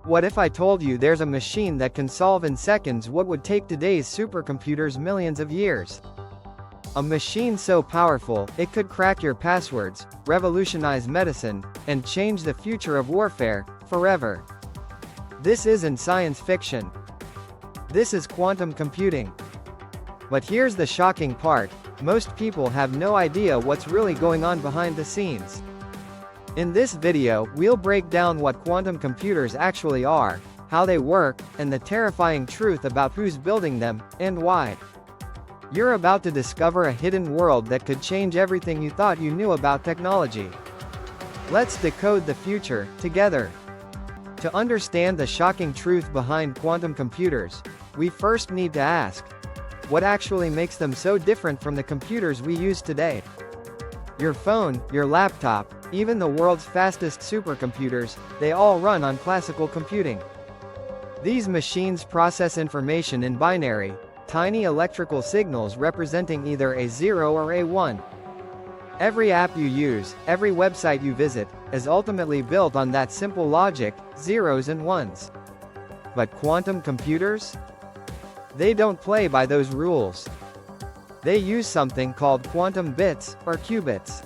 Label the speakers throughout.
Speaker 1: What if I told you there's a machine that can solve in seconds what would take today's supercomputers millions of years? A machine so powerful, it could crack your passwords, revolutionize medicine, and change the future of warfare, forever. This isn't science fiction. This is quantum computing. But here's the shocking part, most people have no idea what's really going on behind the scenes. In this video, we'll break down what quantum computers actually are, how they work, and the terrifying truth about who's building them, and why. You're about to discover a hidden world that could change everything you thought you knew about technology. Let's decode the future, together. To understand the shocking truth behind quantum computers, we first need to ask, what actually makes them so different from the computers we use today? Your phone, your laptop, even the world's fastest supercomputers, they all run on classical computing. These machines process information in binary, tiny electrical signals representing either a 0 or a 1. Every app you use, every website you visit, is ultimately built on that simple logic, zeros and ones. But quantum computers? They don't play by those rules. They use something called quantum bits, or qubits.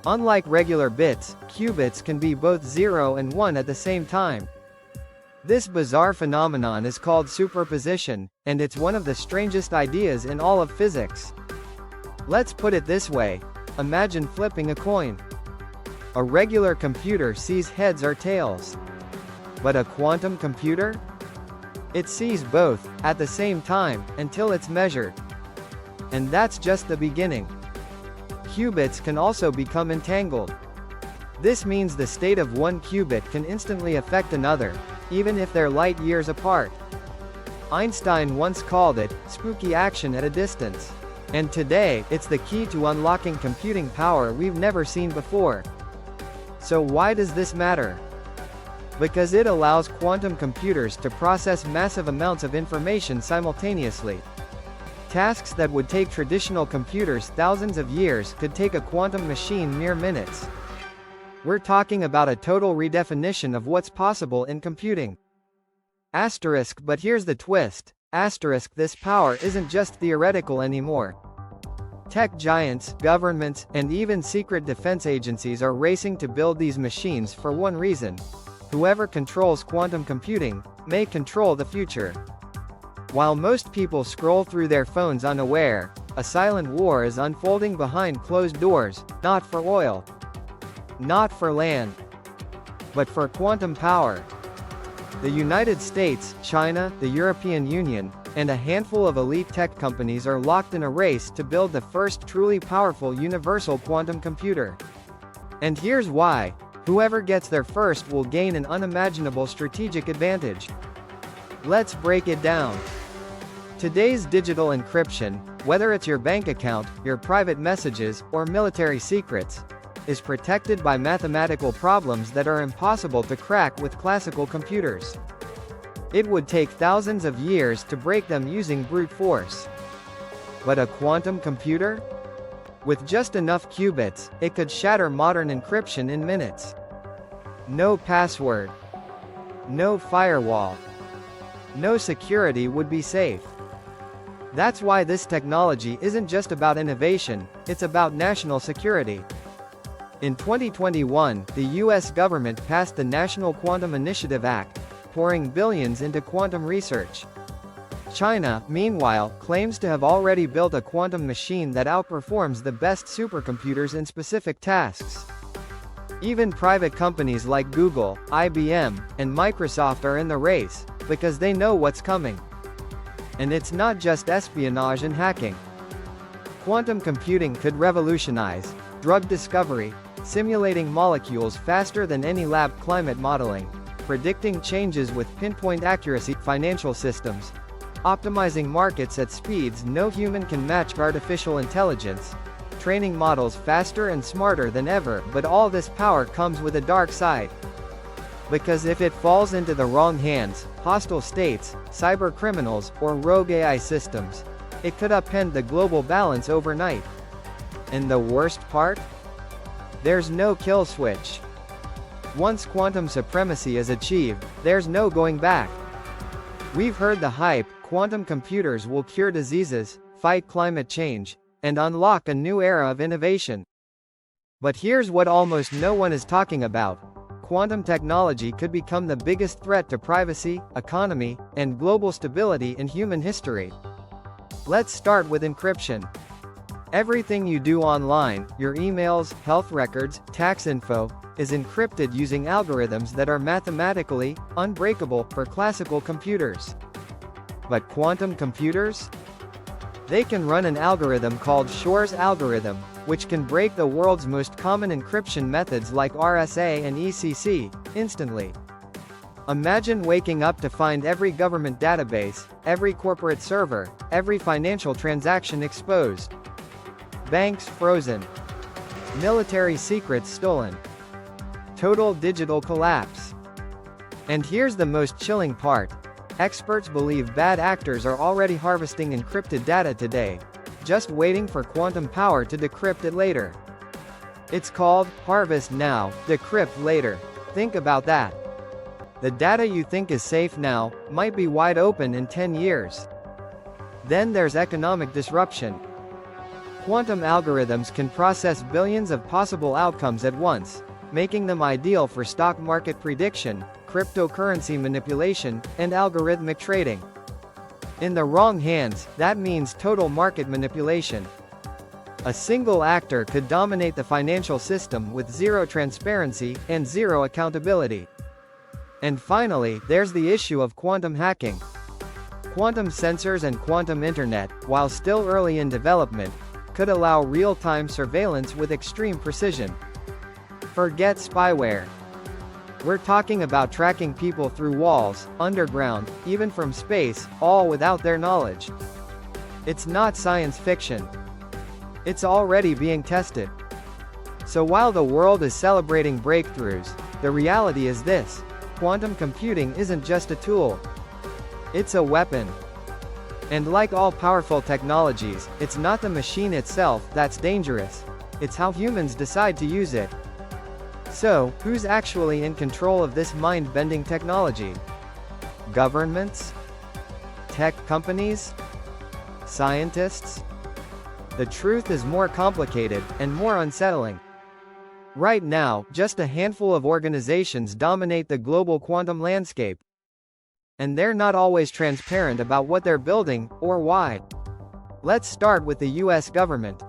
Speaker 1: Unlike regular bits, qubits can be both 0 and 1 at the same time. This bizarre phenomenon is called superposition, and it's one of the strangest ideas in all of physics. Let's put it this way, imagine flipping a coin. A regular computer sees heads or tails. But a quantum computer? It sees both, at the same time, until it's measured. And that's just the beginning. Qubits can also become entangled. This means the state of one qubit can instantly affect another, even if they're light years apart. Einstein once called it spooky action at a distance. And today, it's the key to unlocking computing power we've never seen before. So why does this matter? Because it allows quantum computers to process massive amounts of information simultaneously. Tasks that would take traditional computers thousands of years could take a quantum machine mere minutes. We're talking about a total redefinition of what's possible in computing. Asterisk, but here's the twist. Asterisk, this power isn't just theoretical anymore. Tech giants, governments, and even secret defense agencies are racing to build these machines for one reason. Whoever controls quantum computing may control the future. While most people scroll through their phones unaware, a silent war is unfolding behind closed doors, not for oil, not for land, but for quantum power. The United States, China, the European Union, and a handful of elite tech companies are locked in a race to build the first truly powerful universal quantum computer. And here's why. Whoever gets there first will gain an unimaginable strategic advantage. Let's break it down. Today's digital encryption, whether it's your bank account, your private messages, or military secrets, is protected by mathematical problems that are impossible to crack with classical computers. It would take thousands of years to break them using brute force. But a quantum computer? With just enough qubits, it could shatter modern encryption in minutes. No password. No firewall. No security would be safe. That's why this technology isn't just about innovation, it's about national security. In 2021, the US government passed the National Quantum Initiative Act, pouring billions into quantum research. China, meanwhile, claims to have already built a quantum machine that outperforms the best supercomputers in specific tasks. Even private companies like Google, IBM, and Microsoft are in the race, because they know what's coming. And it's not just espionage and hacking. Quantum computing could revolutionize drug discovery, simulating molecules faster than any lab, climate modeling, predicting changes with pinpoint accuracy, financial systems, optimizing markets at speeds no human can match, artificial intelligence, training models faster and smarter than ever. But all this power comes with a dark side. Because if it falls into the wrong hands, hostile states, cyber criminals, or rogue AI systems, it could upend the global balance overnight. And the worst part? There's no kill switch. Once quantum supremacy is achieved, there's no going back. We've heard the hype: quantum computers will cure diseases, fight climate change, and unlock a new era of innovation. But here's what almost no one is talking about: quantum technology could become the biggest threat to privacy, economy, and global stability in human history. Let's start with encryption. Everything you do online, your emails, health records, tax info, is encrypted using algorithms that are mathematically unbreakable for classical computers. But quantum computers? They can run an algorithm called Shor's algorithm, which can break the world's most common encryption methods like RSA and ECC, instantly. Imagine waking up to find every government database, every corporate server, every financial transaction exposed. Banks frozen. Military secrets stolen. Total digital collapse. And here's the most chilling part. Experts believe bad actors are already harvesting encrypted data today, just waiting for quantum power to decrypt it later. It's called harvest now, decrypt later. Think about that. The data you think is safe now might be wide open in 10 years. Then there's economic disruption. Quantum algorithms can process billions of possible outcomes at once, making them ideal for stock market prediction, cryptocurrency manipulation, and algorithmic trading. In the wrong hands, that means total market manipulation. A single actor could dominate the financial system with zero transparency and zero accountability. And finally, there's the issue of quantum hacking. Quantum sensors and quantum internet, while still early in development, could allow real-time surveillance with extreme precision. Forget spyware. We're talking about tracking people through walls, underground, even from space, all without their knowledge. It's not science fiction. It's already being tested. So while the world is celebrating breakthroughs, the reality is this: quantum computing isn't just a tool. It's a weapon. And like all powerful technologies, it's not the machine itself that's dangerous. It's how humans decide to use it. So, who's actually in control of this mind-bending technology? Governments? Tech companies? Scientists? The truth is more complicated, and more unsettling. Right now, just a handful of organizations dominate the global quantum landscape. And they're not always transparent about what they're building, or why. Let's start with the US government.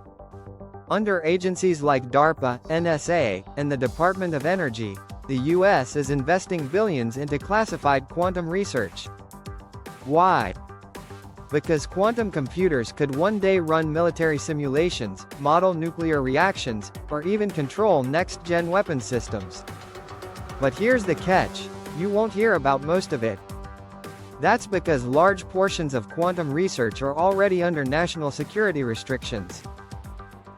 Speaker 1: Under agencies like DARPA, NSA, and the Department of Energy, the US is investing billions into classified quantum research. Why? Because quantum computers could one day run military simulations, model nuclear reactions, or even control next-gen weapon systems. But here's the catch: you won't hear about most of it. That's because large portions of quantum research are already under national security restrictions.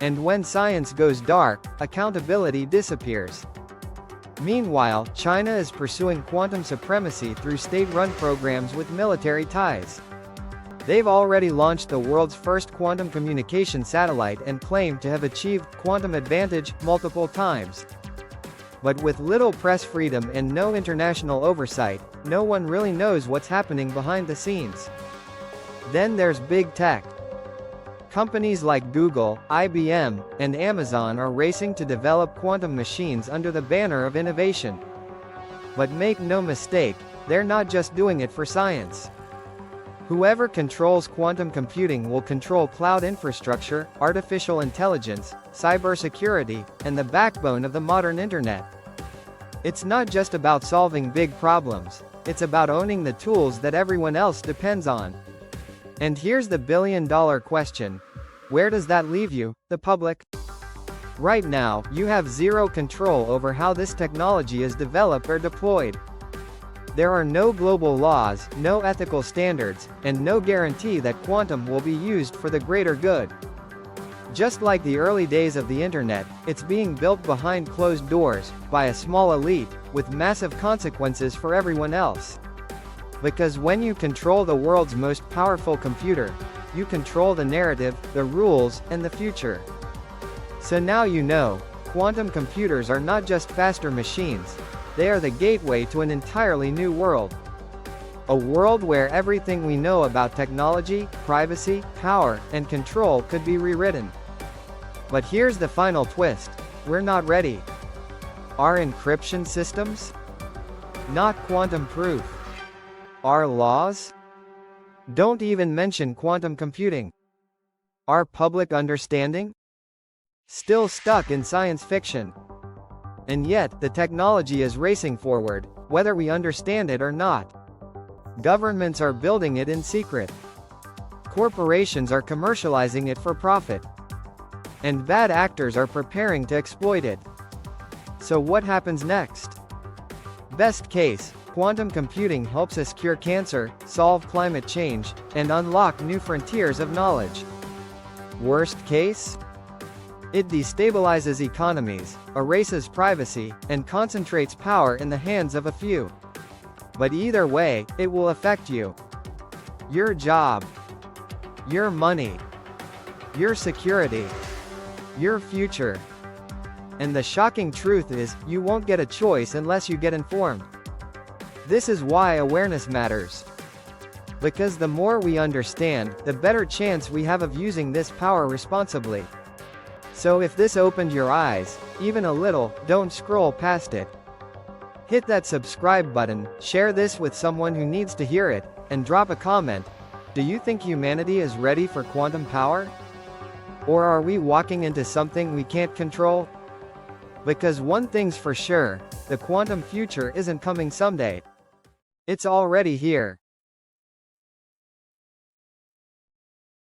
Speaker 1: And when science goes dark, accountability disappears. Meanwhile, China is pursuing quantum supremacy through state-run programs with military ties. They've already launched the world's first quantum communication satellite and claim to have achieved quantum advantage multiple times. But with little press freedom and no international oversight, no one really knows what's happening behind the scenes. Then there's big tech. Companies like Google, IBM, and Amazon are racing to develop quantum machines under the banner of innovation. But make no mistake, they're not just doing it for science. Whoever controls quantum computing will control cloud infrastructure, artificial intelligence, cybersecurity, and the backbone of the modern internet. It's not just about solving big problems, it's about owning the tools that everyone else depends on. And here's the billion-dollar question: where does that leave you, the public? Right now, you have zero control over how this technology is developed or deployed. There are no global laws, no ethical standards, and no guarantee that quantum will be used for the greater good. Just like the early days of the internet, it's being built behind closed doors, by a small elite, with massive consequences for everyone else. Because when you control the world's most powerful computer, you control the narrative, the rules, and the future. So now you know, Quantum computers are not just faster machines, they are the gateway to an entirely new world. A world where everything we know about technology, privacy, power, and control could be rewritten. But here's the final twist: we're not ready. Our encryption systems? Not quantum-proof. Our laws? Don't even mention quantum computing. Our public understanding? Still stuck in science fiction. And yet, the technology is racing forward, whether we understand it or not. Governments are building it in secret. Corporations are commercializing it for profit. And bad actors are preparing to exploit it. So what happens next? Best case, quantum computing helps us cure cancer, solve climate change, and unlock new frontiers of knowledge. Worst case? It destabilizes economies, erases privacy, and concentrates power in the hands of a few. But either way, it will affect you. Your job. Your money. Your security. Your future. And the shocking truth is, you won't get a choice unless you get informed. This is why awareness matters. Because the more we understand, the better chance we have of using this power responsibly. So if this opened your eyes, even a little, don't scroll past it. Hit that subscribe button, share this with someone who needs to hear it, and drop a comment. Do you think humanity is ready for quantum power? Or are we walking into something we can't control? Because one thing's for sure, the quantum future isn't coming someday. It's already here.